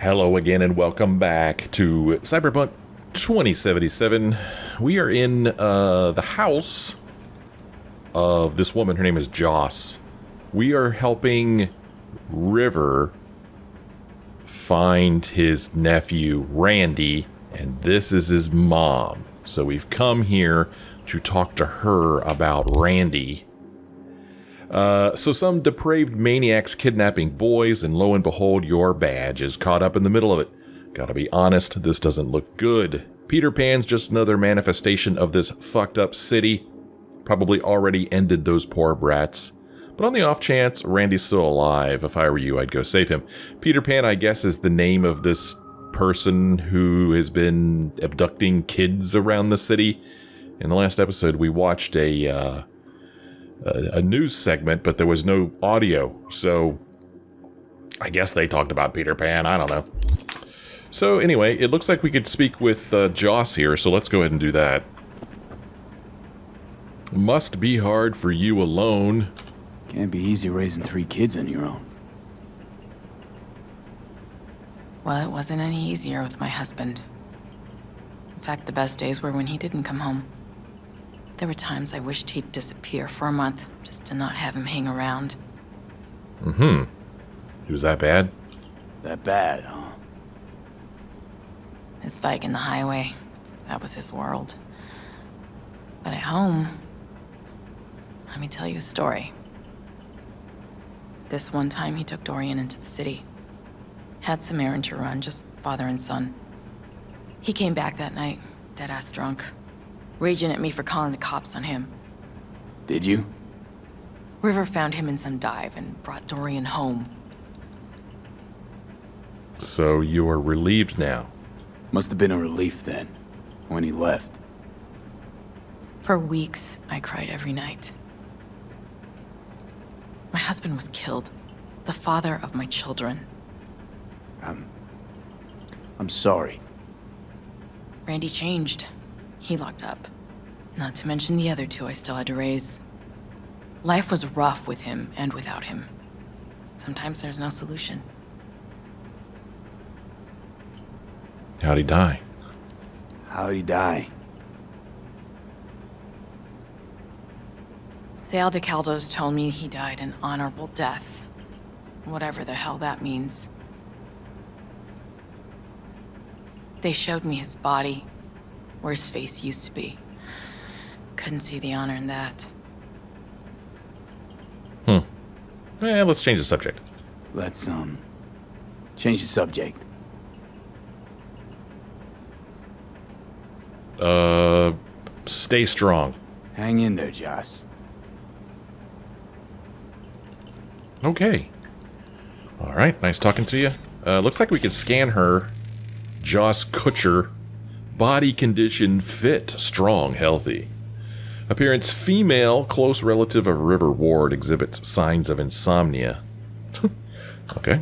Hello again and welcome back to Cyberpunk 2077. We are in the house of this woman. Her name is Joss. We are helping River find his nephew, Randy, and this is his mom. So we've come here to talk to her about Randy. So some depraved maniacs kidnapping boys, and lo and behold, your badge is caught up in the middle of it. Gotta be honest, this doesn't look good. Peter Pan's just another manifestation of this fucked up city. Probably already ended those poor brats. But on the off chance, Randy's still alive. If I were you, I'd go save him. Peter Pan, I guess, is the name of this person who has been abducting kids around the city. In the last episode, we watched a news segment, but there was no audio, so I guess they talked about Peter Pan. I don't know. So anyway, it looks like we could speak with Joss here, so let's go ahead and do that. Must be hard for you alone. Can't be easy raising 3 kids on your own. Well, it wasn't any easier with my husband. In fact, the best days were when he didn't come home. There were times I wished he'd disappear for a month, just to not have him hang around. Mm-hmm. He was that bad? That bad, huh? His bike in the highway, that was his world. But at home, let me tell you a story. This one time he took Dorian into the city. Had some errand to run, just father and son. He came back that night, dead-ass drunk. Raging at me for calling the cops on him. Did you? River found him in some dive and brought Dorian home. So you are relieved now? Must have been a relief then, when he left. For weeks, I cried every night. My husband was killed. The father of my children. I'm sorry. Randy changed. He locked up. Not to mention the other 2 I still had to raise. Life was rough with him and without him. Sometimes there's no solution. How'd he die? How'd he die? The Aldecaldos told me he died an honorable death. Whatever the hell that means. They showed me his body, where his face used to be. Couldn't see the honor in that. Let's change the subject. Let's, change the subject. Stay strong. Hang in there, Joss. Okay. Alright, nice talking to you. Looks like we can scan her. Joss Kutcher. Body condition fit, strong, healthy. Appearance female, close relative of River Ward, exhibits signs of insomnia. Okay.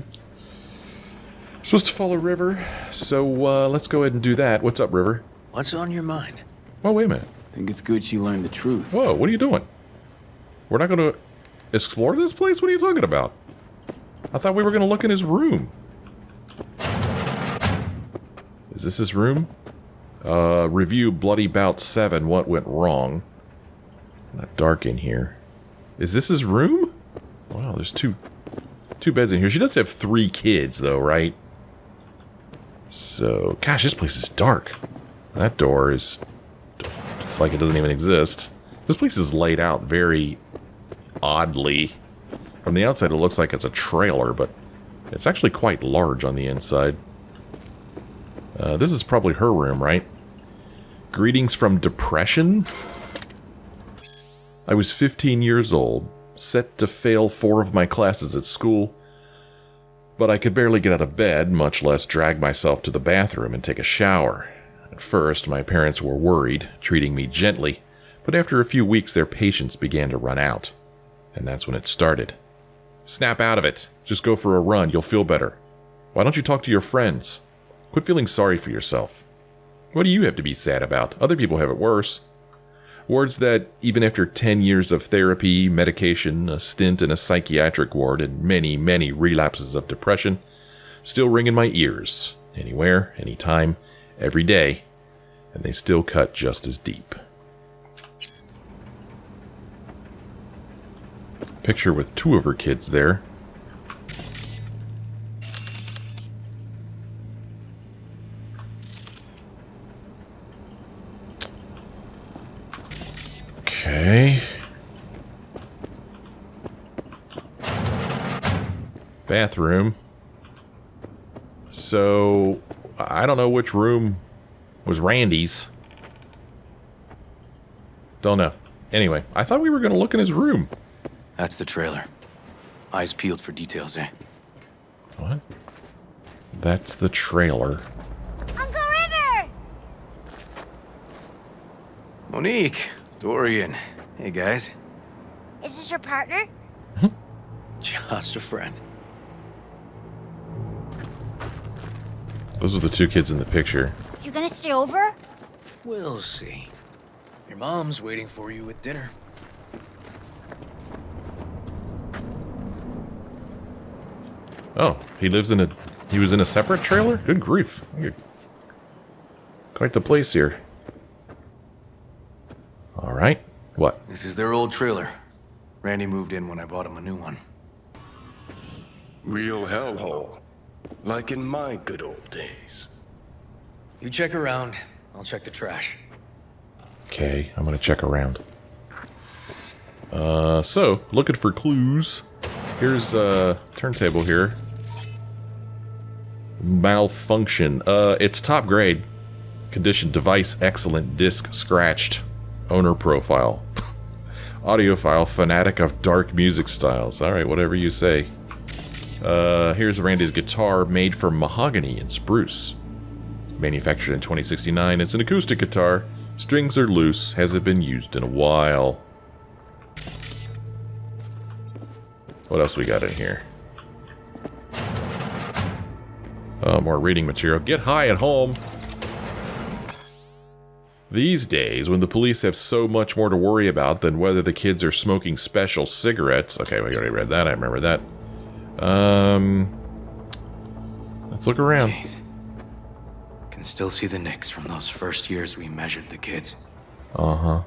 Supposed to follow River, so let's go ahead and do that. What's up, River? What's on your mind? Oh, wait a minute. Think it's good she learned the truth. Whoa, what are you doing? We're not going to explore this place? What are you talking about? I thought we were going to look in his room. Is this his room? Review Bloody Bout 7, what went wrong? Not dark in here. Is this his room? Wow, there's two beds in here. She does have 3 kids, though, right? So, gosh, this place is dark. That door is... it's like it doesn't even exist. This place is laid out very oddly. From the outside, it looks like it's a trailer, but it's actually quite large on the inside. This is probably her room, right? Greetings from depression? I was 15 years old, set to fail 4 of my classes at school, but I could barely get out of bed, much less drag myself to the bathroom and take a shower. At first, my parents were worried, treating me gently, but after a few weeks their patience began to run out. And that's when it started. Snap out of it. Just go for a run, you'll feel better. Why don't you talk to your friends? Quit feeling sorry for yourself. What do you have to be sad about? Other people have it worse. Words that, even after 10 years of therapy, medication, a stint in a psychiatric ward, and many, many relapses of depression, still ring in my ears. Anywhere, anytime, every day. And they still cut just as deep. Picture with 2 of her kids there. Okay. Bathroom. So, I don't know which room was Randy's. Don't know. Anyway, I thought we were going to look in his room. That's the trailer. Eyes peeled for details, eh? What? That's the trailer. Uncle River! Monique, Dorian. Hey, guys. Is this your partner? Just a friend. Those are the 2 kids in the picture. You gonna stay over? We'll see. Your mom's waiting for you at dinner. Oh, he was in a separate trailer? Good grief. Quite the place here. All right. What? This is their old trailer. Randy moved in when I bought him a new one. Real hellhole. Like in my good old days. You check around, I'll check the trash. Okay, I'm gonna check around. So, looking for clues. Here's a turntable here. Malfunction. It's top grade. Condition device excellent. Disc scratched. Owner profile. Audiophile fanatic of dark music styles. Alright, whatever you say. Here's Randy's guitar made from mahogany and spruce. Manufactured in 2069. It's an acoustic guitar. Strings are loose. Hasn't been used in a while. What else we got in here? Oh, more reading material. Get high at home. These days, when the police have so much more to worry about than whether the kids are smoking special cigarettes. Okay, we already read that. I remember that. Let's look around. Jeez. Can still see the nicks from those first years we measured the kids. Uh-huh.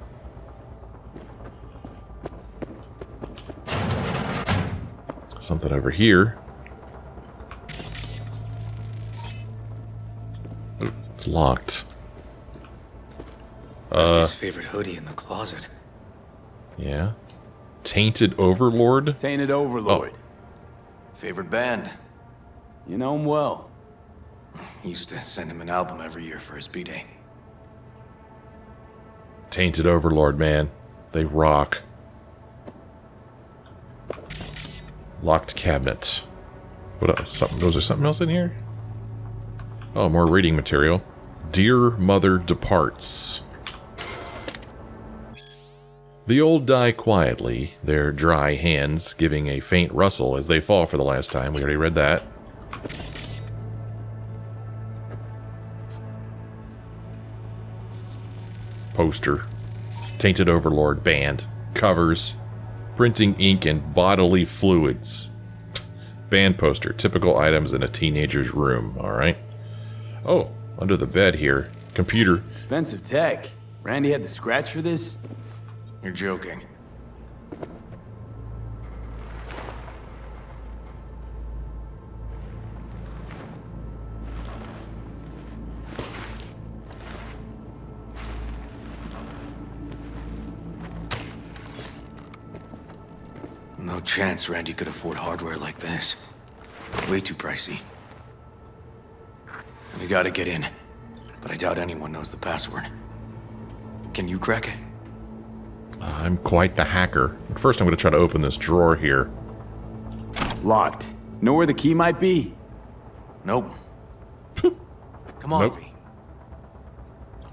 Something over here. Ooh, it's locked. Left his favorite hoodie in the closet. Yeah. Tainted Overlord? Tainted Overlord. Oh. Favorite band. You know him well. Used to send him an album every year for his B-Day. Tainted Overlord, man. They rock. Locked cabinet. What else? Was there something else in here? Oh, more reading material. Dear Mother Departs. The old die quietly, their dry hands giving a faint rustle as they fall for the last time. We already read that. Poster. Tainted Overlord band. Covers. Printing ink and bodily fluids. Band poster. Typical items in a teenager's room. Alright. Oh, under the bed here. Computer. Expensive tech. Randy had to scratch for this? You're joking. No chance Randy could afford hardware like this. Way too pricey. We gotta get in, but I doubt anyone knows the password. Can you crack it? I'm quite the hacker. But first I'm going to try to open this drawer here. Locked. Know where the key might be? Nope. Come on, Nope. V.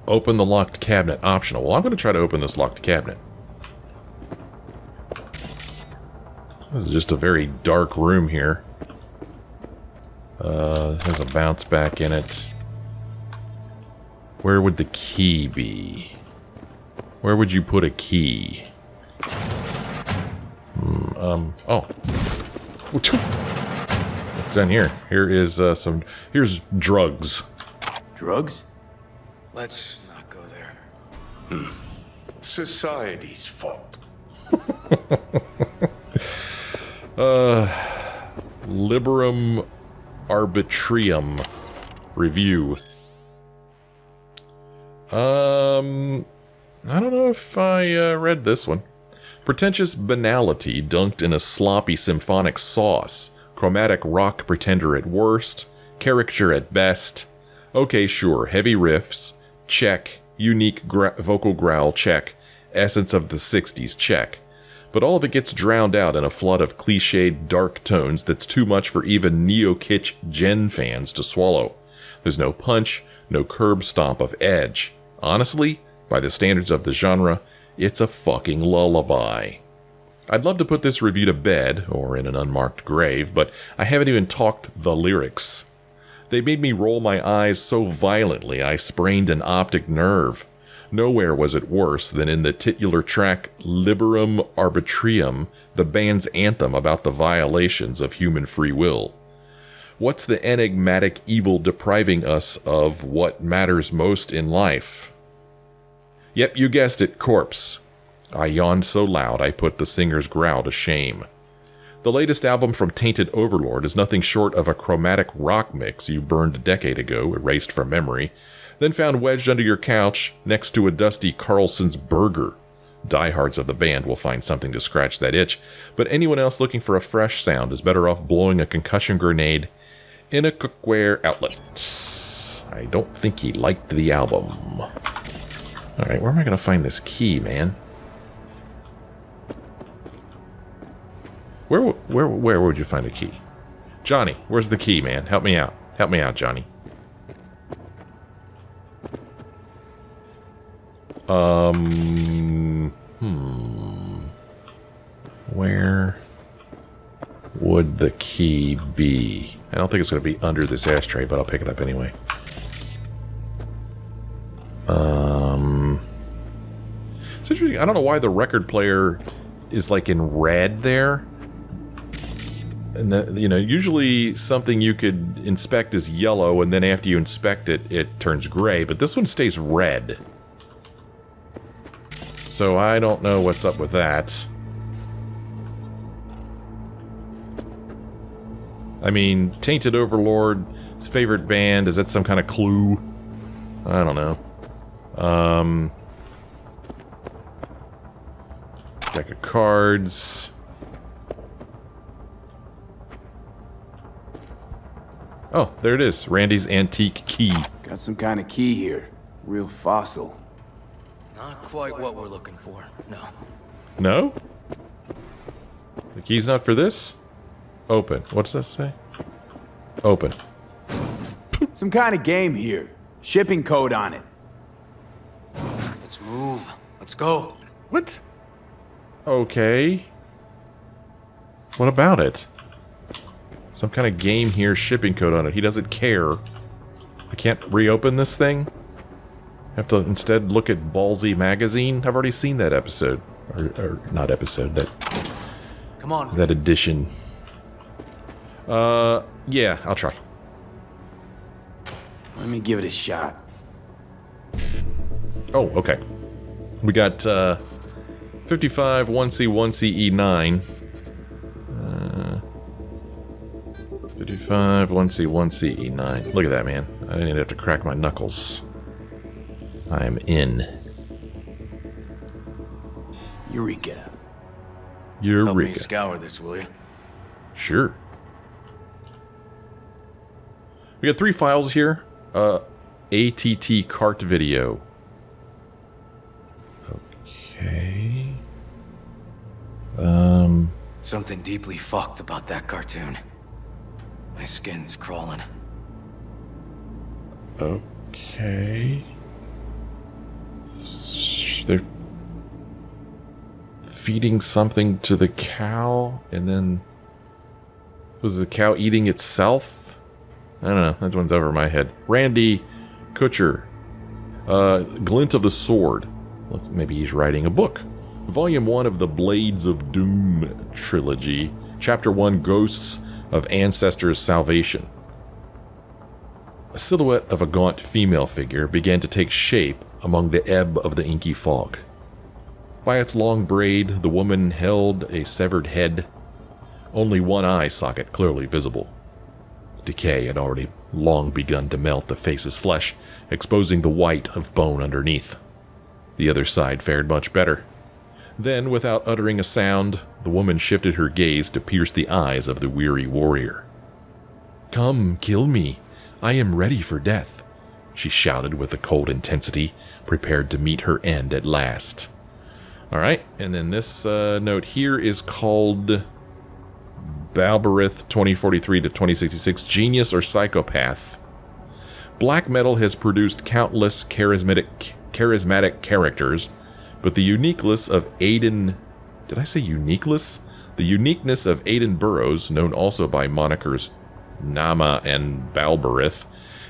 Open the locked cabinet. Optional. Well, I'm going to try to open this locked cabinet. This is just a very dark room here. There's a bounce back in it. Where would the key be? Where would you put a key? Oh. What's down here? Here's drugs. Drugs? Let's not go there. Society's fault. Liberum arbitrium review. I don't know if I read this one. Pretentious banality dunked in a sloppy symphonic sauce. Chromatic rock pretender at worst. Caricature at best. Okay, sure, heavy riffs. Check. Unique vocal growl. Check. Essence of the 60s. Check. But all of it gets drowned out in a flood of cliched dark tones that's too much for even neo-kitsch gen fans to swallow. There's no punch, no curb stomp of edge. Honestly, by the standards of the genre, it's a fucking lullaby. I'd love to put this review to bed, or in an unmarked grave, but I haven't even talked the lyrics. They made me roll my eyes so violently I sprained an optic nerve. Nowhere was it worse than in the titular track Liberum Arbitrium, the band's anthem about the violations of human free will. What's the enigmatic evil depriving us of what matters most in life? Yep, you guessed it, corpse. I yawned so loud I put the singer's growl to shame. The latest album from Tainted Overlord is nothing short of a chromatic rock mix you burned a decade ago, erased from memory, then found wedged under your couch next to a dusty Carlson's burger. Diehards of the band will find something to scratch that itch, but anyone else looking for a fresh sound is better off blowing a concussion grenade in a cookware outlet. I don't think he liked the album. Alright, where am I going to find this key, man? Where would you find a key? Johnny, where's the key, man? Help me out. Help me out, Johnny. Where would the key be? I don't think it's going to be under this ashtray, but I'll pick it up anyway. It's interesting. I don't know why the record player is like in red there. And that, you know, usually something you could inspect is yellow, and then after you inspect it, it turns gray. But this one stays red. So I don't know what's up with that. I mean, Tainted Overlord, his favorite band, is that some kind of clue? I don't know. Deck of cards. Oh, there it is. Randy's antique key. Got some kind of key here. Real fossil. Not quite what we're looking for, no. No? The key's not for this? Open. What does that say? Open. Some kind of game here. Shipping code on it. Let's move. Let's go. What? Okay. What about it? Some kind of game here, shipping code on it. He doesn't care. I can't reopen this thing? I have to instead look at Ballsy Magazine? I've already seen that episode. Or not episode, that... Come on. That edition. Yeah, I'll try. Let me give it a shot. Oh, okay. We got 55 1C 1C E9. 55 1C 1C E9. Look at that, man. I didn't even have to crack my knuckles. I am in. Eureka. Help me Eureka. scour this, will you? Sure. We got 3 files here. ATT cart video. Okay. Something deeply fucked about that cartoon. My skin's crawling. Okay. They're feeding something to the cow, and then was the cow eating itself? I don't know. That one's over my head. Randy Kutcher. Glint of the Sword. Maybe he's writing a book. Volume 1 of the Blades of Doom trilogy. Chapter 1, Ghosts, of ancestors' salvation. A silhouette of a gaunt female figure began to take shape among the ebb of the inky fog. By its long braid, the woman held a severed head, only one eye socket clearly visible. Decay had already long begun to melt the face's flesh, exposing the white of bone underneath. The other side fared much better. Then, without uttering a sound, the woman shifted her gaze to pierce the eyes of the weary warrior. "Come, kill me. I am ready for death," she shouted with a cold intensity, prepared to meet her end at last. Alright, and then this note here is called Balberith 2043 to 2066, Genius or Psychopath. Black metal has produced countless charismatic characters, but the uniqueness of Aidan... Did I say uniqueness? The uniqueness of Aidan Burroughs, known also by monikers Nama and Balberith,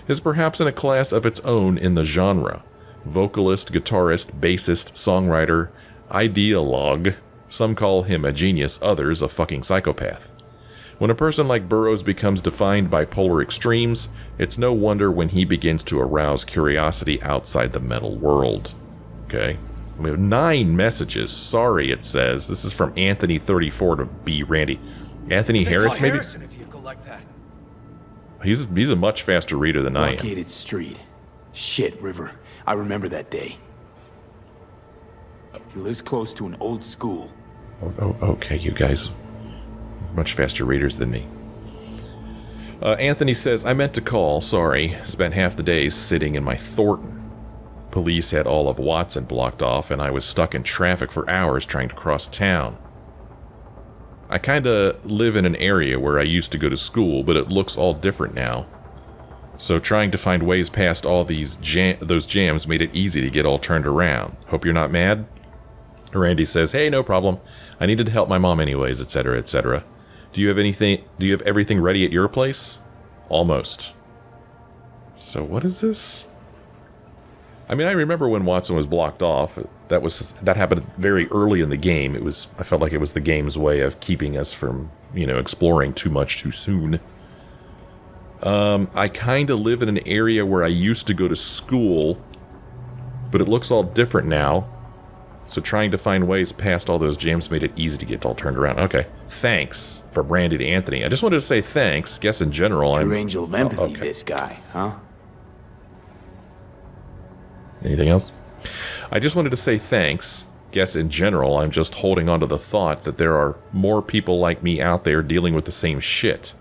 is perhaps in a class of its own in the genre. Vocalist, guitarist, bassist, songwriter, ideologue. Some call him a genius, others a fucking psychopath. When a person like Burroughs becomes defined by polar extremes, it's no wonder when he begins to arouse curiosity outside the metal world. Okay. We have 9 messages. Sorry, it says. This is from Anthony34 to B. Randy. Anthony Harris, maybe? If you go like that. He's a much faster reader than I am. Blockaded street. Shit, River. I remember that day. He lives close to an old school. Oh, okay, you guys. Much faster readers than me. Anthony says, I meant to call, sorry. Spent half the day sitting in my Thornton. Police had all of Watson blocked off, and I was stuck in traffic for hours trying to cross town. I kinda live in an area where I used to go to school, but it looks all different now. So trying to find ways past all those jams made it easy to get all turned around. Hope you're not mad? Randy says, hey, no problem. I needed to help my mom anyways, etc., etc. Do you have everything ready at your place? Almost. So what is this? I mean, I remember when Watson was blocked off. That happened very early in the game. I felt like it was the game's way of keeping us from, exploring too much too soon. I kind of live in an area where I used to go to school, but it looks all different now. So trying to find ways past all those jams made it easy to get all turned around. Okay. Thanks from Randy to Anthony. I just wanted to say thanks. Guess in general, Your angel of empathy, this guy, huh? Anything else? I just wanted to say thanks. Guess in general, I'm just holding on to the thought that there are more people like me out there dealing with the same shit.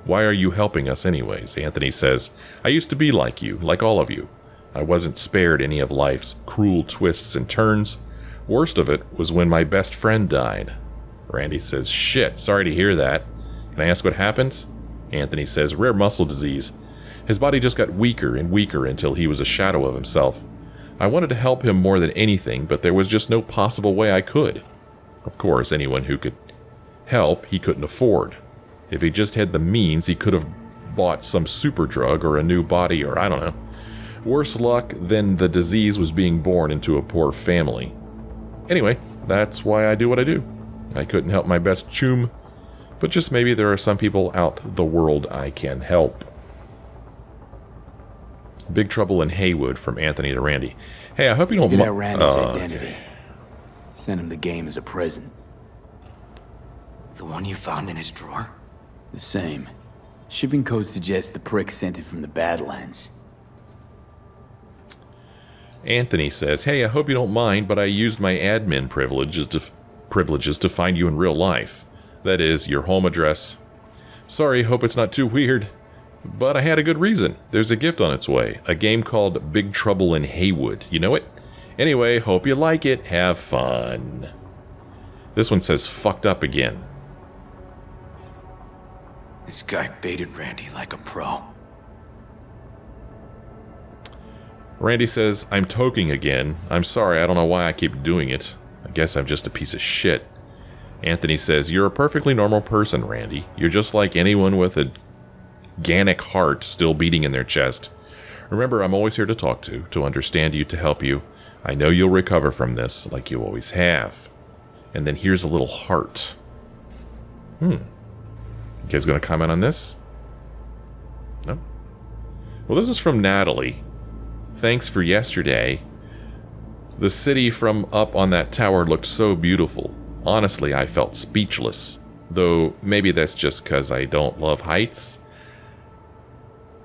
Why are you helping us anyways? Anthony says, I used to be like you, like all of you. I wasn't spared any of life's cruel twists and turns. Worst of it was when my best friend died. Randy says, shit, sorry to hear that. Can I ask what happened? Anthony says, rare muscle disease. His body just got weaker and weaker until he was a shadow of himself. I wanted to help him more than anything, but there was just no possible way I could. Of course, anyone who could help, he couldn't afford. If he just had the means, he could have bought some super drug or a new body or I don't know. Worse luck than the disease was being born into a poor family. Anyway, that's why I do what I do. I couldn't help my best choom, but just maybe there are some people out the world I can help. Big Trouble in Haywood from Anthony to Randy. Hey, I hope you don't mind. Randy's identity. Send him the game as a present. The one you found in his drawer? The same. Shipping code suggests the prick sent it from the Badlands. Anthony says, hey, I hope you don't mind, but I used my admin privileges to find you in real life. That is, your home address. Sorry, hope it's not too weird. But I had a good reason. There's a gift on its way. A game called Big Trouble in Haywood. You know it? Anyway, hope you like it. Have fun. This one says fucked up again. This guy baited Randy like a pro. Randy says, I'm toking again. I'm sorry, I don't know why I keep doing it. I guess I'm just a piece of shit. Anthony says, you're a perfectly normal person, Randy. You're just like anyone with a organic heart still beating in their chest. Remember, I'm always here to talk to understand you, to help you. I know you'll recover from this, like you always have. And then here's a little heart. You guys gonna comment on this? No? Well, this was from Natalie. Thanks for yesterday. The city from up on that tower looked so beautiful. Honestly, I felt speechless. Though maybe that's just because I don't love heights.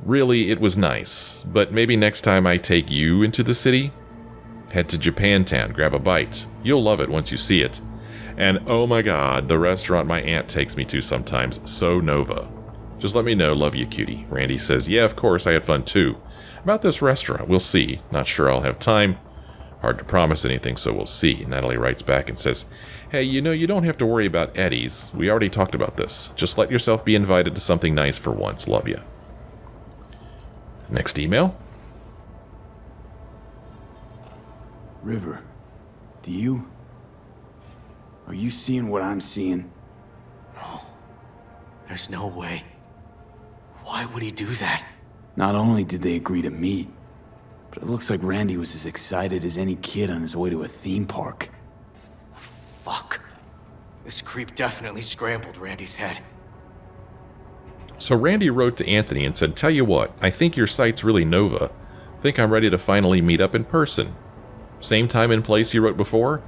Really, it was nice. But maybe next time I take you into the city, head to Japantown, grab a bite. You'll love it once you see it. And oh my god, the restaurant my aunt takes me to sometimes, so Nova. Just let me know, love you, cutie. Randy says, yeah, of course, I had fun too. About this restaurant, we'll see. Not sure I'll have time. Hard to promise anything, so we'll see. Natalie writes back and says, hey, you know, you don't have to worry about Eddie's. We already talked about this. Just let yourself be invited to something nice for once. Love you. Next email. River, are you seeing what I'm seeing? No. There's no way. Why would he do that? Not only did they agree to meet, but it looks like Randy was as excited as any kid on his way to a theme park. Fuck. This creep definitely scrambled Randy's head. So Randy wrote to Anthony and said, tell you what, I think your site's really Nova. Think I'm ready to finally meet up in person. Same time and place you wrote before?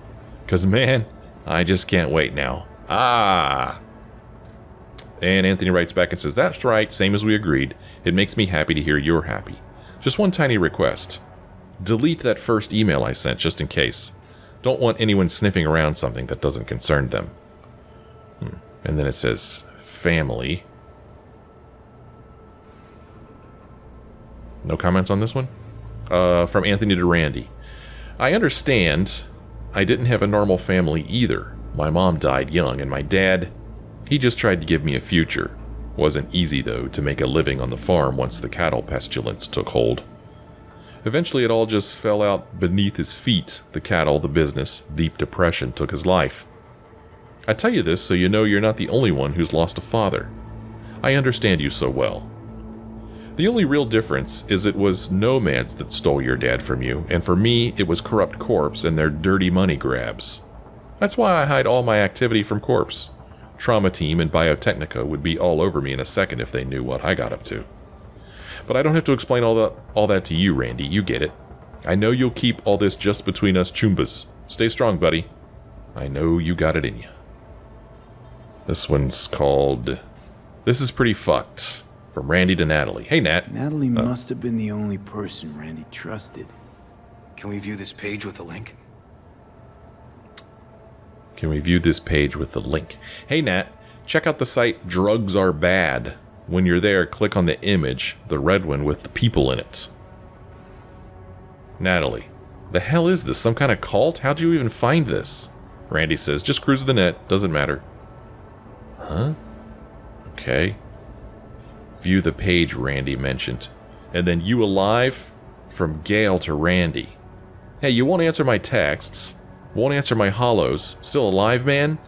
'Cause man, I just can't wait now. Ah! And Anthony writes back and says, that's right, same as we agreed. It makes me happy to hear you're happy. Just one tiny request. Delete that first email I sent just in case. Don't want anyone sniffing around something that doesn't concern them. And then it says, family. No comments on this one? From Anthony to Randy. I understand. I didn't have a normal family either. My mom died young, and my dad, he just tried to give me a future. Wasn't easy, though, to make a living on the farm once the cattle pestilence took hold. Eventually, it all just fell out beneath his feet. The cattle, the business, deep depression took his life. I tell you this so you know you're not the only one who's lost a father. I understand you so well. The only real difference is it was nomads that stole your dad from you, and for me, it was corrupt corps and their dirty money grabs. That's why I hide all my activity from corps. Trauma team and Biotechnica would be all over me in a second if they knew what I got up to. But I don't have to explain all that to you, Randy. You get it. I know you'll keep all this just between us chumbas. Stay strong, buddy. I know you got it in you. This one's called This Is Pretty Fucked. From Randy to Natalie. Hey, Nat. Natalie must have been the only person Randy trusted. Can we view this page with a link? Can we view this page with the link? Hey, Nat. Check out the site Drugs Are Bad. When you're there, click on the image, the red one with the people in it. Natalie. The hell is this? Some kind of cult? How'd you even find this? Randy says, just cruise the net. Doesn't matter. Huh? Okay. View the page Randy mentioned. And then you alive? From Gail to Randy. Hey, you won't answer my texts. Won't answer my hollows. Still alive, man?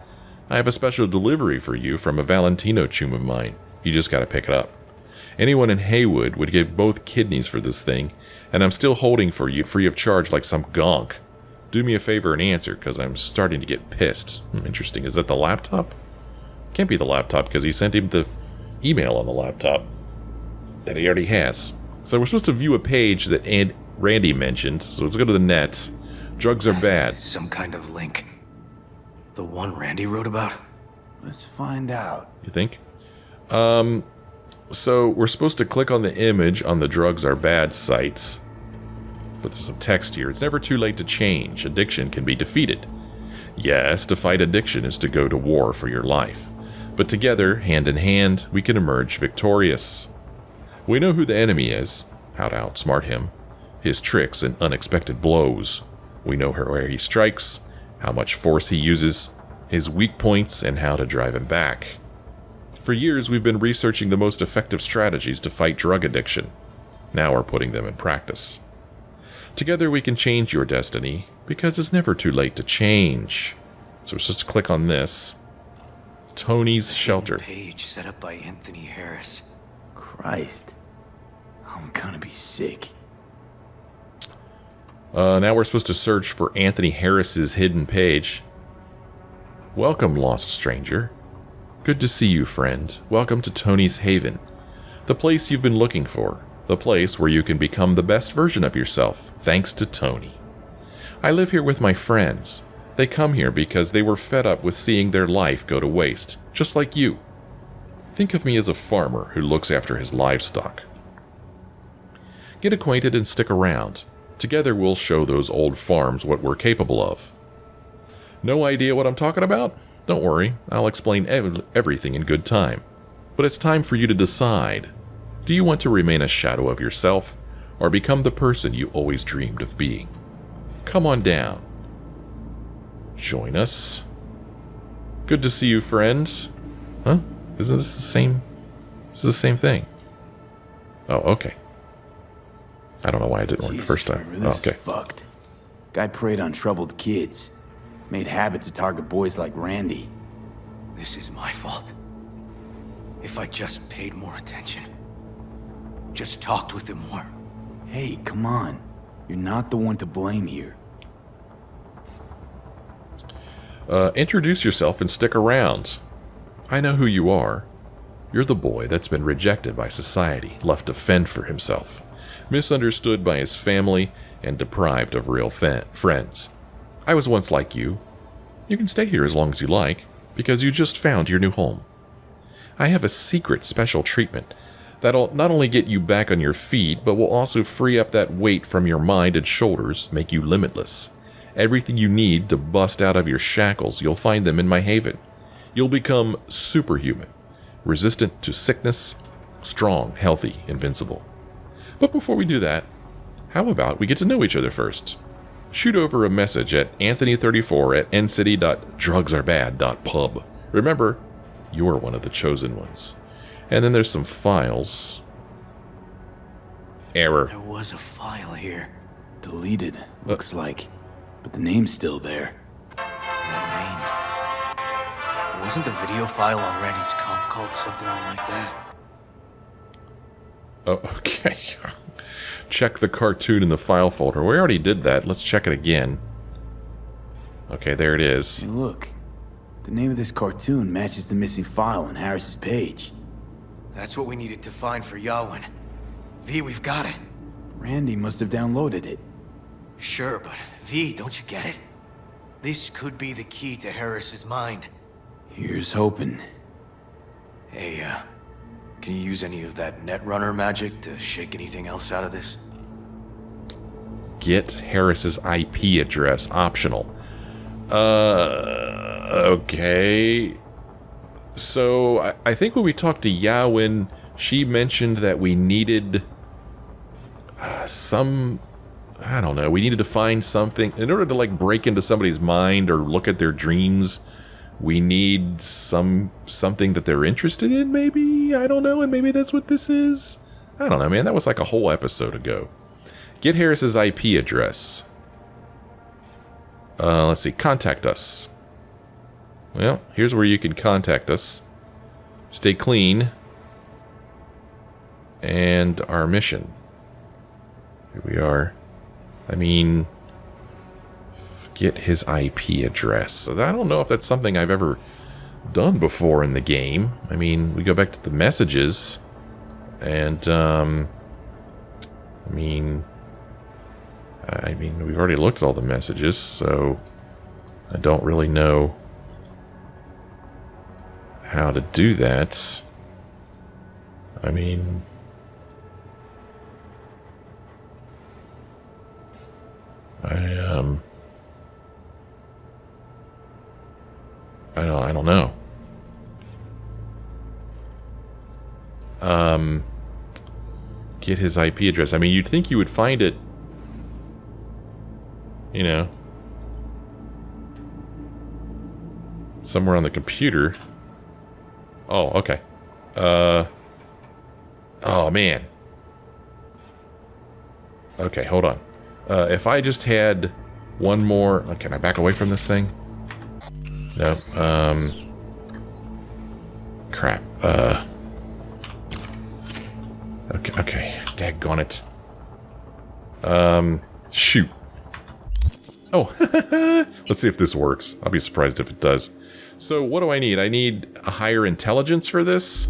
I have a special delivery for you from a Valentino chum of mine. You just gotta pick it up. Anyone in Haywood would give both kidneys for this thing, and I'm still holding for you free of charge like some gonk. Do me a favor and answer, because I'm starting to get pissed. Interesting. Is that the laptop? Can't be the laptop, because he sent him the email on the laptop that he already has. So we're supposed to view a page that Randy mentioned, so let's go to the net. Drugs are bad. Some kind of link. The one Randy wrote about? Let's find out. You think? So we're supposed to click on the image on the Drugs Are Bad site. But there's some text here. It's never too late to change. Addiction can be defeated. Yes, to fight addiction is to go to war for your life. But together, hand in hand, we can emerge victorious. We know who the enemy is, how to outsmart him, his tricks and unexpected blows. We know where he strikes, how much force he uses, his weak points, and how to drive him back. For years, we've been researching the most effective strategies to fight drug addiction. Now we're putting them in practice. Together we can change your destiny, because it's never too late to change. So let's just click on this. Tony's Shelter. Page set up by Anthony Harris. Christ. I'm gonna be sick. Now we're supposed to search for Anthony Harris's hidden page. Welcome, lost stranger. Good to see you, friend. Welcome to Tony's Haven. The place you've been looking for. The place where you can become the best version of yourself, thanks to Tony. I live here with my friends. They come here because they were fed up with seeing their life go to waste, just like you. Think of me as a farmer who looks after his livestock. Get acquainted and stick around. Together we'll show those old farms what we're capable of. No idea what I'm talking about? Don't worry, I'll explain everything in good time. But it's time for you to decide. Do you want to remain a shadow of yourself, or become the person you always dreamed of being? Come on down. Join us. Good to see you, friend. Huh? Isn't this the same? This is the same thing. Oh, okay. I don't know why it didn't work the first time. This Oh, okay. is fucked. Guy preyed on troubled kids. Made habit to target boys like Randy. This is my fault. If I just paid more attention. Just talked with him more. Hey, come on. You're not the one to blame here. Introduce yourself and stick around. I know who you are. You're the boy that's been rejected by society, left to fend for himself, misunderstood by his family, and deprived of real friends. I was once like you. You can stay here as long as you like, because you just found your new home. I have a secret special treatment that'll not only get you back on your feet, but will also free up that weight from your mind and shoulders, make you limitless. Everything you need to bust out of your shackles, you'll find them in my haven. You'll become superhuman, resistant to sickness, strong, healthy, invincible. But before we do that, how about we get to know each other first? Shoot over a message at anthony34@ncity.drugsarebad.pub. Remember, you're one of the chosen ones. And then there's some files. Error. There was a file here. Deleted, looks like. But the name's still there. That name. Wasn't the video file on Randy's comp called something like that? Oh, okay. Check the cartoon in the file folder. We already did that. Let's check it again. Okay, there it is. Hey, look. The name of this cartoon matches the missing file on Harris's page. That's what we needed to find for Yawin. V, we've got it. Randy must have downloaded it. Sure, but V, don't you get it? This could be the key to Harris's mind. Here's hoping. Hey, can you use any of that Netrunner magic to shake anything else out of this? Get Harris's IP address. Optional. Okay. So, I think when we talked to Yawin, she mentioned that we needed some... I don't know. We needed to find something. In order to, like, break into somebody's mind or look at their dreams, we need something that they're interested in, maybe? I don't know, and maybe that's what this is? I don't know, man. That was like a whole episode ago. Get Harris's IP address. Let's see. Contact us. Well, here's where you can contact us. Stay clean. And our mission. Here we are. I mean... Get his IP address. I don't know if that's something I've ever done before in the game. I mean, we go back to the messages, and I mean, we've already looked at all the messages, so I don't really know how to do that. I mean, I don't know. Get his IP address. I mean, you'd think you would find it, you know, somewhere on the computer. Oh, okay. Oh, man. Okay, hold on. If I just had one more... Can I back away from this thing? No. Crap. Okay. Daggone it. Shoot. Oh. Let's see if this works. I'll be surprised if it does. So what do I need? I need a higher intelligence for this?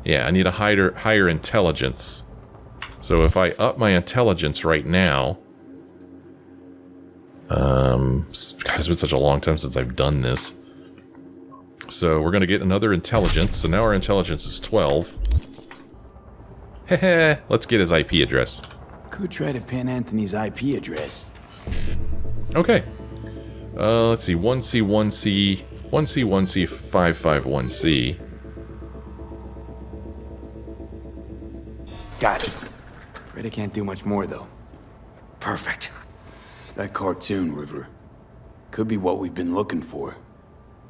Yeah, I need a higher intelligence. So if I up my intelligence right now... God, it's been such a long time since I've done this. So we're going to get another intelligence. So now our intelligence is 12. Heh, let's get his IP address. Could try to pin Anthony's IP address. Okay. Let's see. 1C, 1C, 1C, 1C, 551C. Got it. Afraid I can't do much more, though. Perfect. That cartoon, River. Could be what we've been looking for.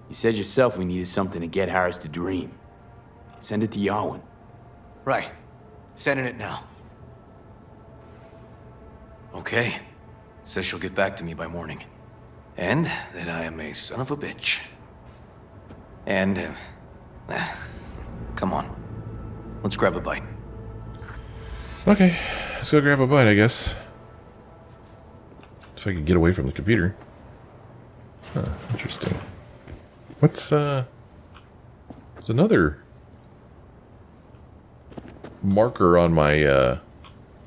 You said yourself we needed something to get Harris to dream. Send it to Yarwin. Right. Sending it now. Okay. Says she'll get back to me by morning. And that I am a son of a bitch. And, come on. Let's grab a bite. Okay, let's go grab a bite, I guess. If I could get away from the computer. Huh, interesting. What's, there's another marker on my,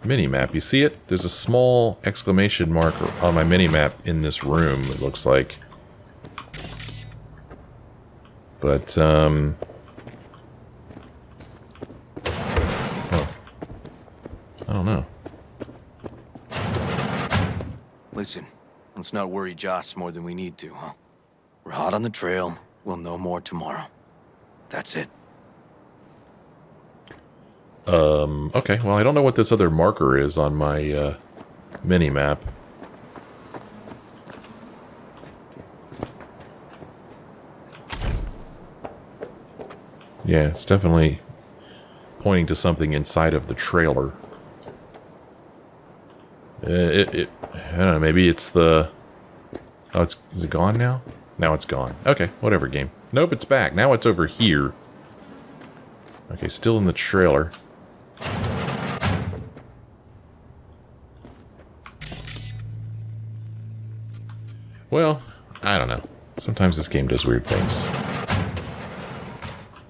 mini-map. You see it? There's a small exclamation marker on my mini-map in this room, it looks like. But, oh. I don't know. Listen, let's not worry Joss more than we need to, huh? We're hot on the trail. We'll know more tomorrow. That's it. Okay, well, I don't know what this other marker is on my, mini-map. Yeah, it's definitely pointing to something inside of the trailer. I don't know, maybe it's the... Oh, is it gone now? Now it's gone. Okay, whatever, game. Nope, it's back. Now it's over here. Okay, still in the trailer. Well, I don't know. Sometimes this game does weird things.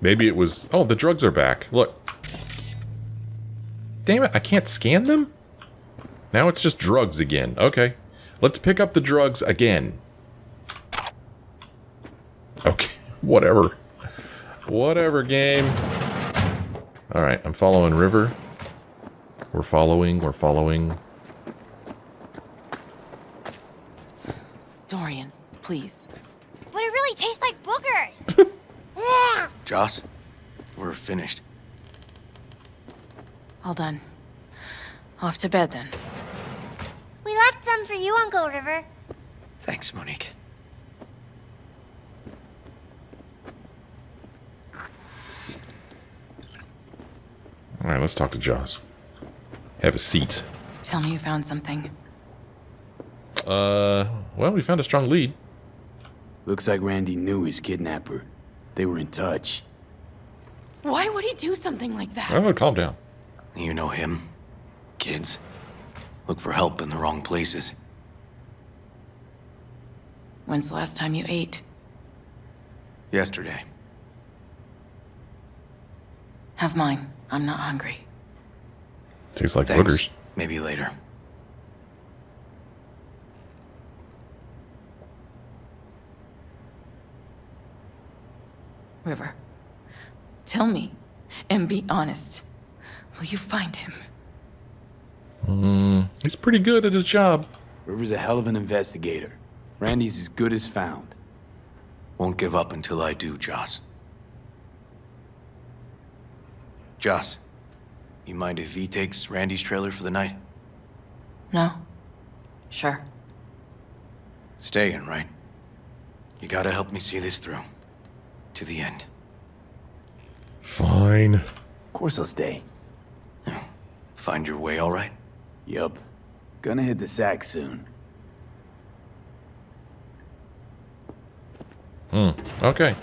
Maybe it was... Oh, the drugs are back. Look. Damn it, I can't scan them? Now it's just drugs again. Okay. Let's pick up the drugs again. Okay, whatever. Whatever, game. Alright, I'm following River. We're following. Dorian, please. But it really tastes like boogers. Yeah. Joss, we're finished. All done. Off to bed then. We left some for you, Uncle River. Thanks, Monique. Alright, let's talk to Joss. Have a seat. Tell me you found something. Well, we found a strong lead. Looks like Randy knew his kidnapper. They were in touch. Why would he do something like that? Oh, calm down. You know him. Kids. Look for help in the wrong places. When's the last time you ate? Yesterday. Have mine. I'm not hungry. Tastes like Thanks. boogers. Maybe later. River, tell me, and be honest. Will you find him? He's pretty good at his job. River's a hell of an investigator. Randy's as good as found. Won't give up until I do, Joss. Joss, you mind if V takes Randy's trailer for the night? No? Sure. Staying, right? You gotta help me see this through. To the end. Fine. Of course I'll stay. Find your way all right? Yup. Gonna hit the sack soon. Okay.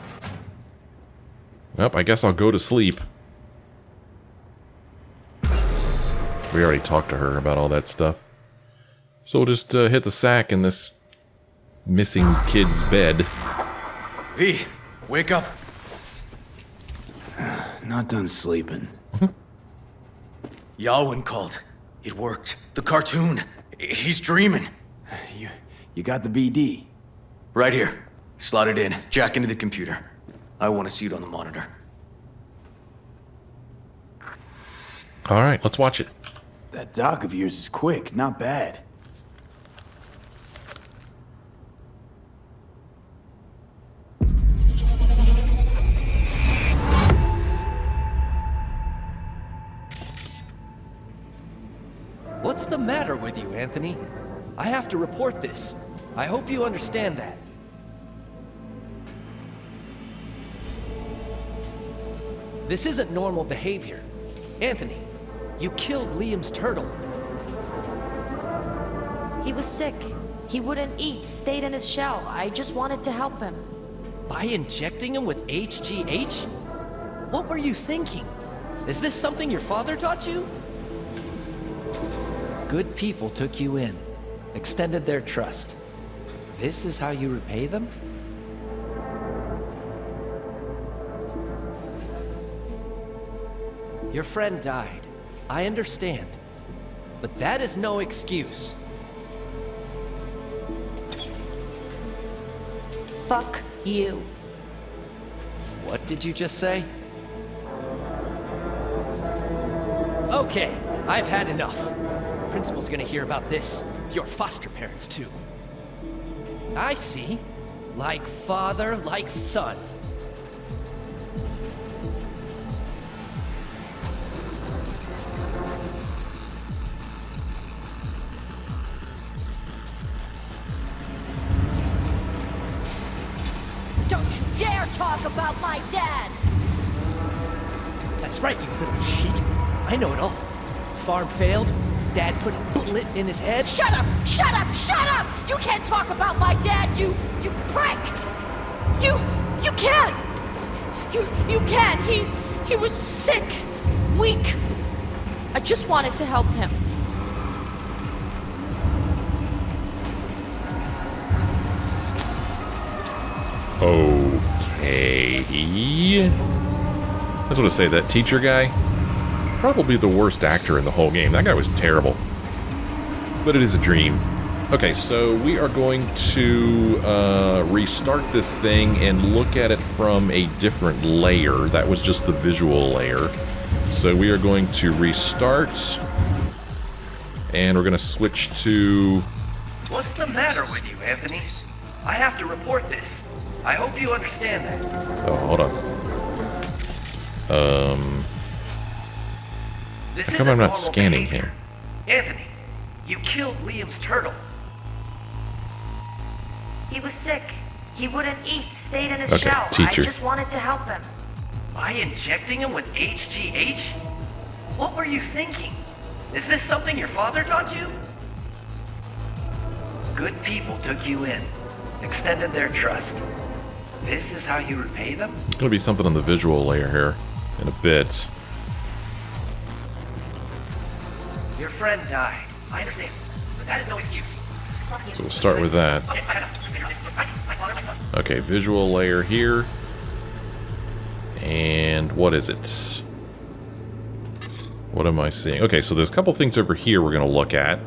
Well, I guess I'll go to sleep. We already talked to her about all that stuff. So we'll just hit the sack in this missing kid's bed. V, wake up. Not done sleeping. Yalwyn called. It worked. The cartoon. He's dreaming. You got the BD? Right here. Slot it in. Jack into the computer. I want to see it on the monitor. All right, let's watch it. That doc of yours is quick, not bad. What's the matter with you, Anthony? I have to report this. I hope you understand that. This isn't normal behavior. Anthony, you killed Liam's turtle. He was sick. He wouldn't eat, stayed in his shell. I just wanted to help him. By injecting him with HGH? What were you thinking? Is this something your father taught you? Good people took you in, extended their trust. This is how you repay them? Your friend died. I understand. But that is no excuse. Fuck you. What did you just say? Okay, I've had enough. Principal's gonna hear about this. Your foster parents, too. I see. Like father, like son. Don't you dare talk about my dad! That's right, you little shit. I know it all. Farm failed. Dad put a bullet in his head. Shut up! Shut up! Shut up! You can't talk about my dad, you prick! You can't! You can't! He was sick, weak. I just wanted to help him. Okay. I just want to say that teacher guy, probably the worst actor in the whole game. That guy was terrible. But it is a dream. Okay, so we are going to restart this thing and look at it from a different layer. That was just the visual layer. So we are going to restart. And we're going to switch to... What's the matter with you, Anthony? I have to report this. I hope you understand that. Oh, hold on. This How come I'm not scanning him? Anthony, you killed Liam's turtle. He was sick. He wouldn't eat, stayed in his Okay, shell. teacher. I just wanted to help him. By injecting him with HGH? What were you thinking? Is this something your father taught you? Good people took you in, extended their trust. This is how you repay them? It's going to be something on the visual layer here in a bit. Your friend died. I understand, but that is no excuse. So we'll start with that. Okay, visual layer here. And what is it? What am I seeing? Okay, so there's a couple things over here we're going to look at.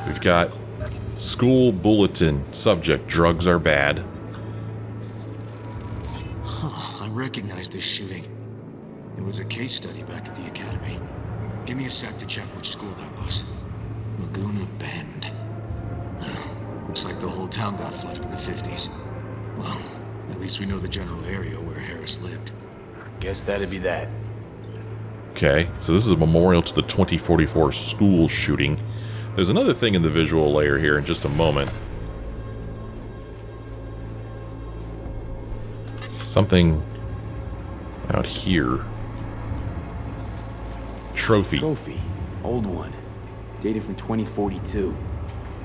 We've got school bulletin, subject, drugs are bad. Huh, I recognize this shooting. It was a case study back at the academy. Give me a sec to check which school that was. Laguna Bend. Looks like the whole town got flooded in the 50s. Well, at least we know the general area where Harris lived. Guess that'd be that. Okay, so this is a memorial to the 2044 school shooting. There's another thing in the visual layer here in just a moment. Something out here. Trophy. Trophy. Old one. Dated from 2042.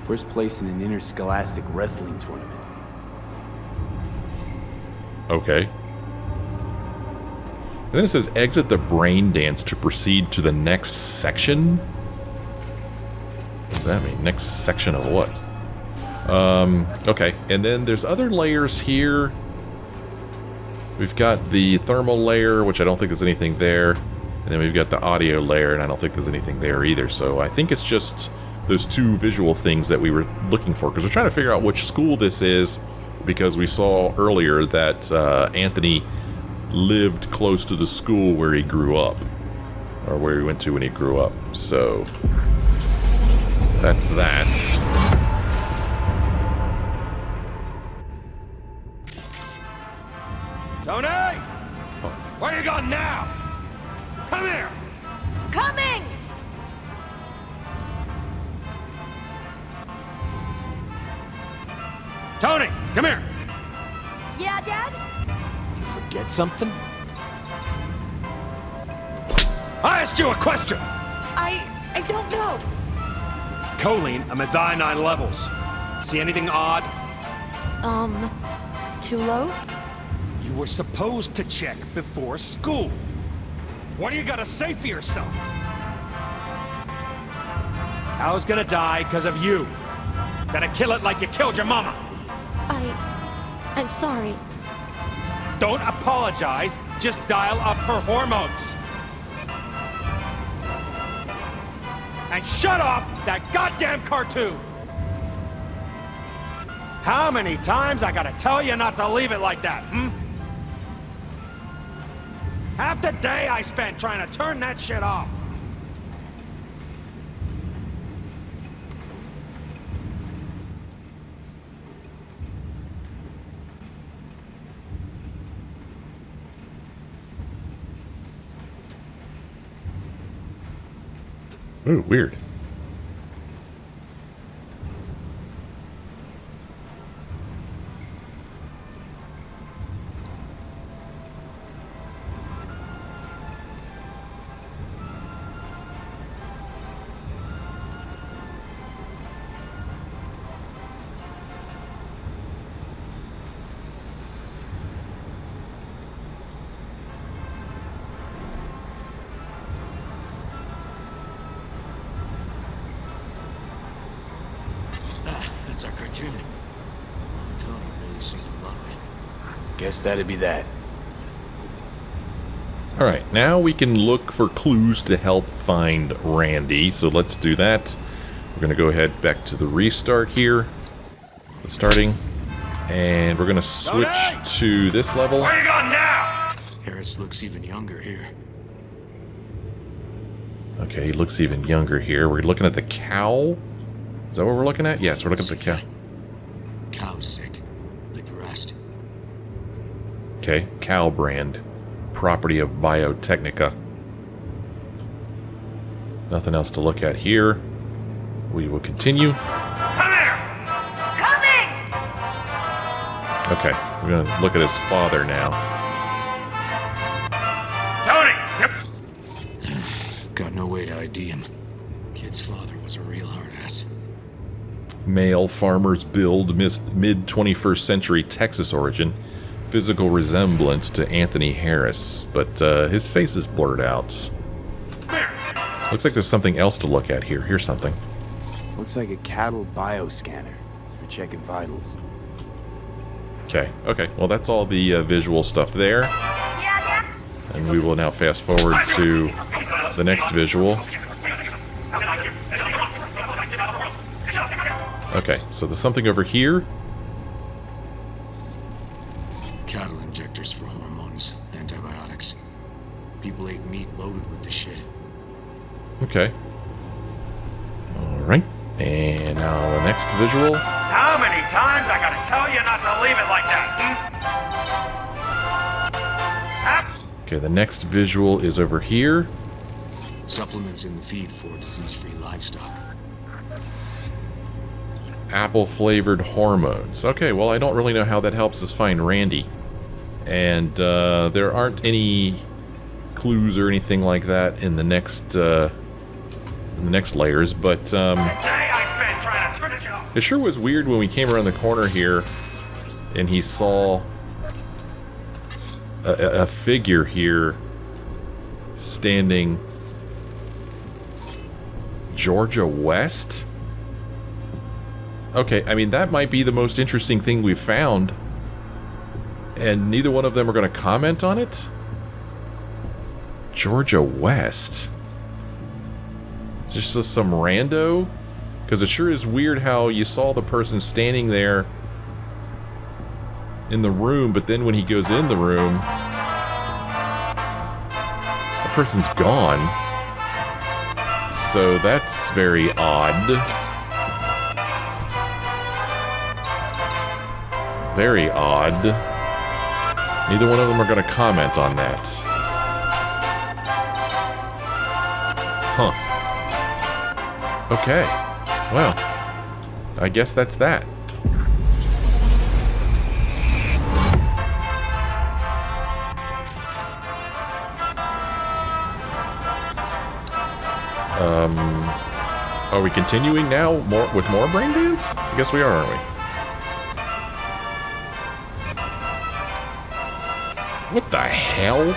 First place in an interscholastic wrestling tournament. Okay. And then it says exit the brain dance to proceed to the next section. What does that mean? Next section of what? Okay, and then there's other layers here. We've got the thermal layer, which I don't think there's anything there. And then we've got the audio layer, and I don't think there's anything there either. So I think it's just those two visual things that we were looking for. Because we're trying to figure out which school this is. Because we saw earlier that Anthony lived close to the school where he grew up. Or where he went to when he grew up. So that's that. Tony! Where you going now? Come here! Coming! Tony, come here! Yeah, Dad? You forget something? I asked you a question! I don't know. Choline, I'm at thionine levels. See anything odd? Too low? You were supposed to check before school. What do you gotta say for yourself? Cal's gonna die because of you. Gotta kill it like you killed your mama. I'm sorry. Don't apologize, just dial up her hormones. And shut off that goddamn cartoon! How many times I gotta tell you not to leave it like that, hmm? Half the day I spent trying to turn that shit off. Ooh, weird. That's our cartoon. Tony really seemed to love it. Guess that'd be that. Alright, now we can look for clues to help find Randy. So let's do that. We're going to go ahead back to the restart here. Starting. And we're going to switch to this level. Where you going now? Harris looks even younger here. Okay, he looks even younger here. We're looking at the cow. Is that what we're looking at? Yes, we're looking at the cow. Cow's sick, like the rest. Okay, cow brand. Property of Biotechnica. Nothing else to look at here. We will continue. Come here! Coming! Okay, we're going to look at his father now. Tony! Got no way to ID him. Kid's father was a real hard ass. Male farmer's build, mid-21st century Texas origin. Physical resemblance to Anthony Harris, but his face is blurred out. Looks like there's something else to look at here. Here's something. Looks like a cattle bioscanner for checking vitals. Okay, well that's all the visual stuff there. Yeah, And we will now fast forward to the next visual. Okay, so there's something over here. Cattle injectors for hormones, antibiotics. People ate meat loaded with the shit. Okay. Alright. And now the next visual. How many times I gotta tell you not to leave it like that, hmm? Okay, the next visual is over here. Supplements in the feed for disease-free livestock. Apple-flavored hormones. Okay, well, I don't really know how that helps us find Randy. And there aren't any clues or anything like that in the next layers, but it sure was weird when we came around the corner here and he saw a figure here standing. Georgia West? Okay, I mean, that might be the most interesting thing we've found. And neither one of them are going to comment on it? Georgia West. Just some rando? Because it sure is weird how you saw the person standing there in the room, but then when he goes in the room, the person's gone. So that's very odd. Very odd. Neither one of them are going to comment on that. Huh. Okay. Well, I guess that's that. Are we continuing now with more braindance? I guess we are, aren't we? What the hell?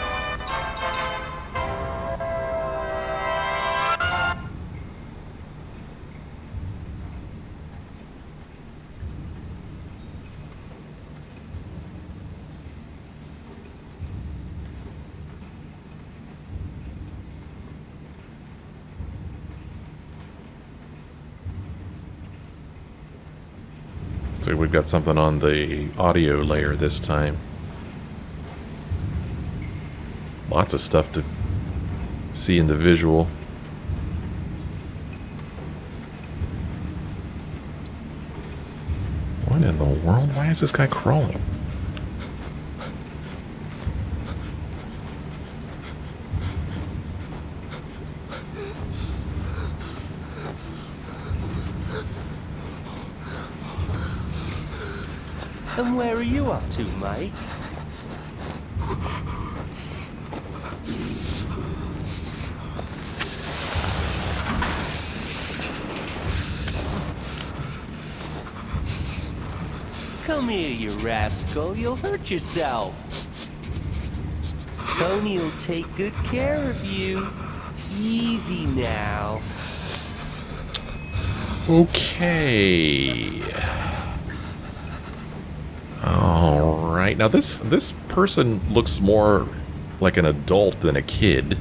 So we've got something on the audio layer this time. Lots of stuff to see in the visual. What in the world? Why is this guy crawling? And where are you up to, mate? Come here, you rascal. You'll hurt yourself. Tony will take good care of you. Easy now. Okay. All right. Now this person looks more like an adult than a kid.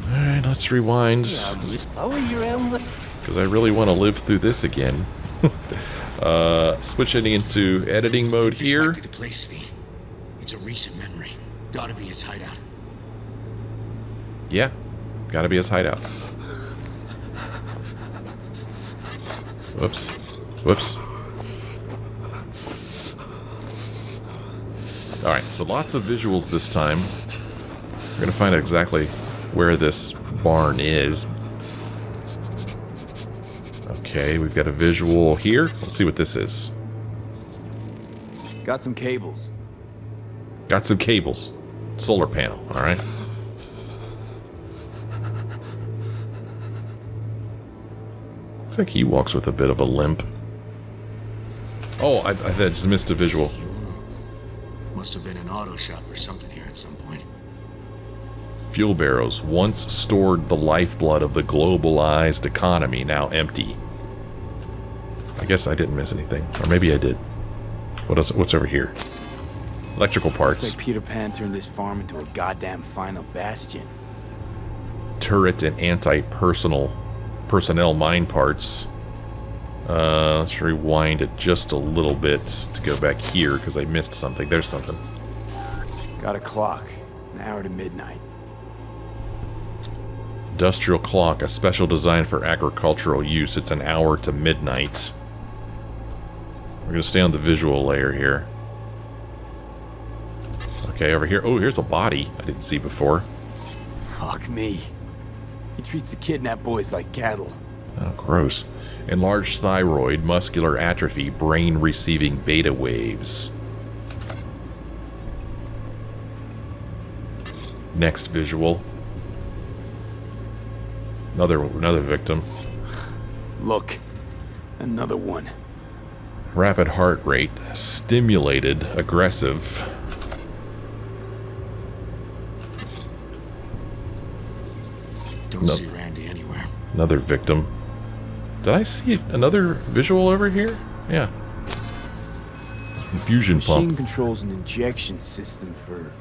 All right, let's rewind because I really want to live through this again. Switching into editing mode here. This might be the place, V. It's a recent memory. Gotta be his hideout. Yeah, gotta be his hideout. Whoops. Whoops. Alright, so lots of visuals this time. We're gonna find out exactly where this barn is. Okay, we've got a visual here. Let's see what this is. Got some cables. Got some cables. Solar panel, alright. Looks like he walks with a bit of a limp. Oh, I just missed a visual. Must have been an auto shop or something here at some point. Fuel barrels once stored the lifeblood of the globalized economy, now empty. I guess I didn't miss anything. Or maybe I did. What's over here? Electrical parts. Looks like Peter Pan turned this farm into a goddamn final bastion. Turret and anti-personnel mine parts. Let's rewind it just a little bit to go back here because I missed something. There's something. Got a clock. An hour to midnight. Industrial clock, a special design for agricultural use. It's an hour to midnight. We're going to stay on the visual layer here. Okay, over here. Oh, here's a body I didn't see before. Fuck me. He treats the kidnapped boys like cattle. Oh, gross. Enlarged thyroid, muscular atrophy, brain receiving beta waves. Next visual. Another victim. Look. Another one. Rapid heart rate, stimulated, aggressive. Don't see Randy anywhere. Another victim. Did I see another visual over here? Yeah. Infusion Machine pump. controls an injection system for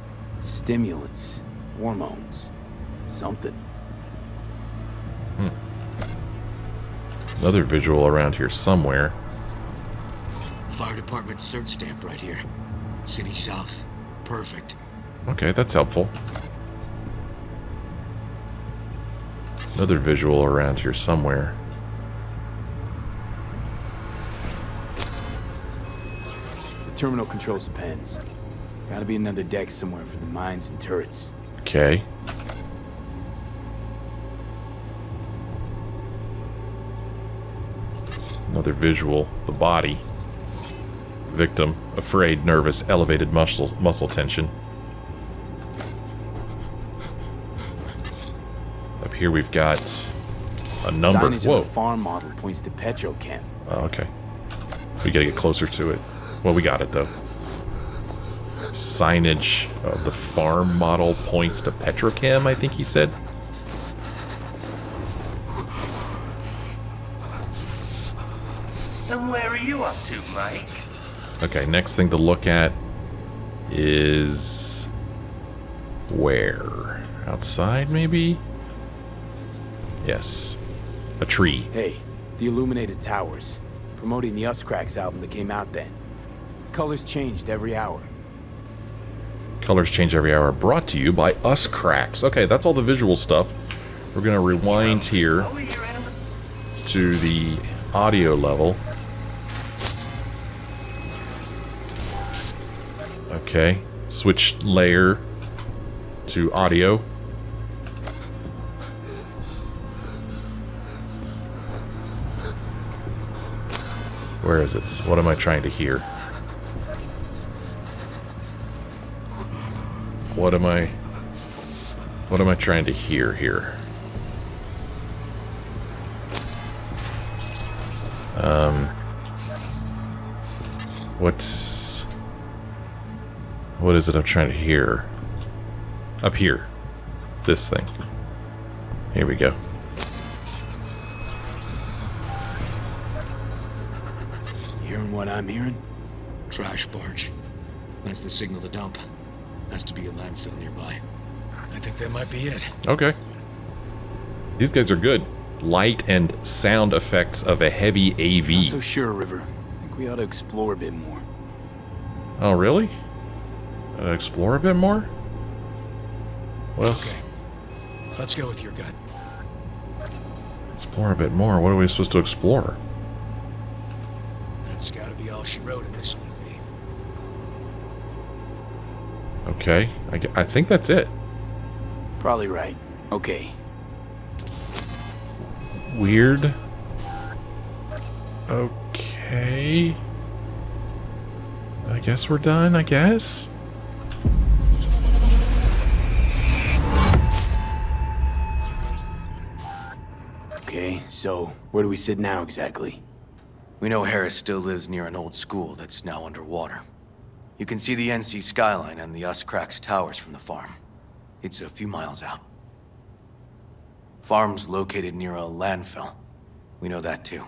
stimulants, hormones, something. Another visual around here somewhere. Fire department search stamp right here. City South. Perfect. Okay, that's helpful. Another visual around here somewhere. The terminal controls the pens. Gotta be another deck somewhere for the mines and turrets. Okay. Another visual. The body. Victim. Afraid, nervous, elevated muscle tension. Up here we've got a number. Signage Whoa. on the farm model points to petrochem. Oh, okay. We gotta get closer to it. Well, we got it though. Signage of the farm model points to petrochem, I think he said. And where are you up to, Mike? Okay, next thing to look at is where? Outside, maybe? Yes. A tree. Hey, the illuminated towers. Promoting the Us Cracks album that came out then. Colors changed every hour. Colors change every hour. Brought to you by Us Cracks. Okay, that's all the visual stuff. We're going to rewind here to the audio level. Okay, switch layer to audio. Where is it? What am I trying to hear? What am I trying to hear here? What is it I'm trying to hear? Up here. This thing. Here we go. Hearing what I'm hearing? Trash barge. That's the signal to dump. Has to be a landfill nearby. I think that might be it. Okay. These guys are good. Light and sound effects of a heavy AV. Not so sure, River. I think we ought to explore a bit more. Oh, really? Explore a bit more? What else? Okay. Let's go with your gut. Explore a bit more. What are we supposed to explore? That's gotta be all she wrote in this one, V. Okay. I think that's it. Probably right. Okay. Weird. Okay. I guess we're done, I guess. Okay, so where do we sit now exactly? We know Harris still lives near an old school that's now underwater. You can see the NC skyline and the Us Cracks towers from the farm. It's a few miles out. Farm's located near a landfill. We know that too.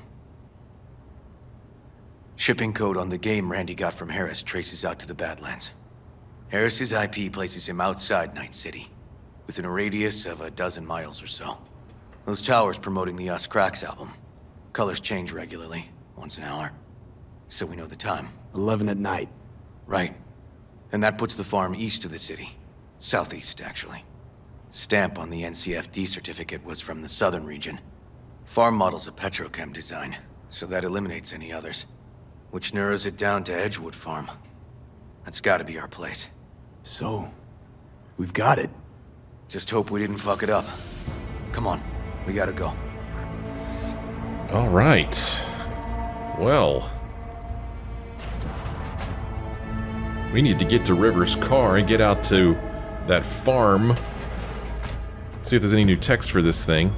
Shipping code on the game Randy got from Harris traces out to the Badlands. Harris's IP places him outside Night City, within a radius of 12 miles or so. Those towers promoting the Us Cracks album. Colors change regularly, once an hour. So we know the time. 11 at night. Right. And that puts the farm east of the city. Southeast, actually. Stamp on the NCFD certificate was from the southern region. Farm model's a petrochem design, so that eliminates any others. Which narrows it down to Edgewood Farm. That's gotta be our place. So, we've got it. Just hope we didn't fuck it up. Come on, we gotta go. All right. Well, we need to get to River's car and get out to that farm. See if there's any new text for this thing.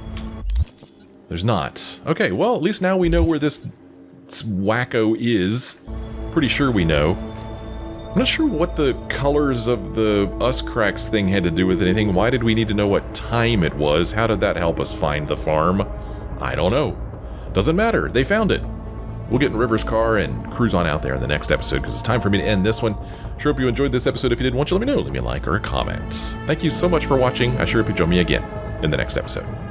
There's not. Okay, well, at least now we know where this wacko is. Pretty sure we know. I'm not sure what the colors of the Us Cracks thing had to do with anything. Why did we need to know what time it was? How did that help us find the farm? I don't know. Doesn't matter. They found it. We'll get in River's car and cruise on out there in the next episode because it's time for me to end this one. Sure hope you enjoyed this episode. If you did, why don't you let me know? Leave me a like or a comment. Thank you so much for watching. I sure hope you join me again in the next episode.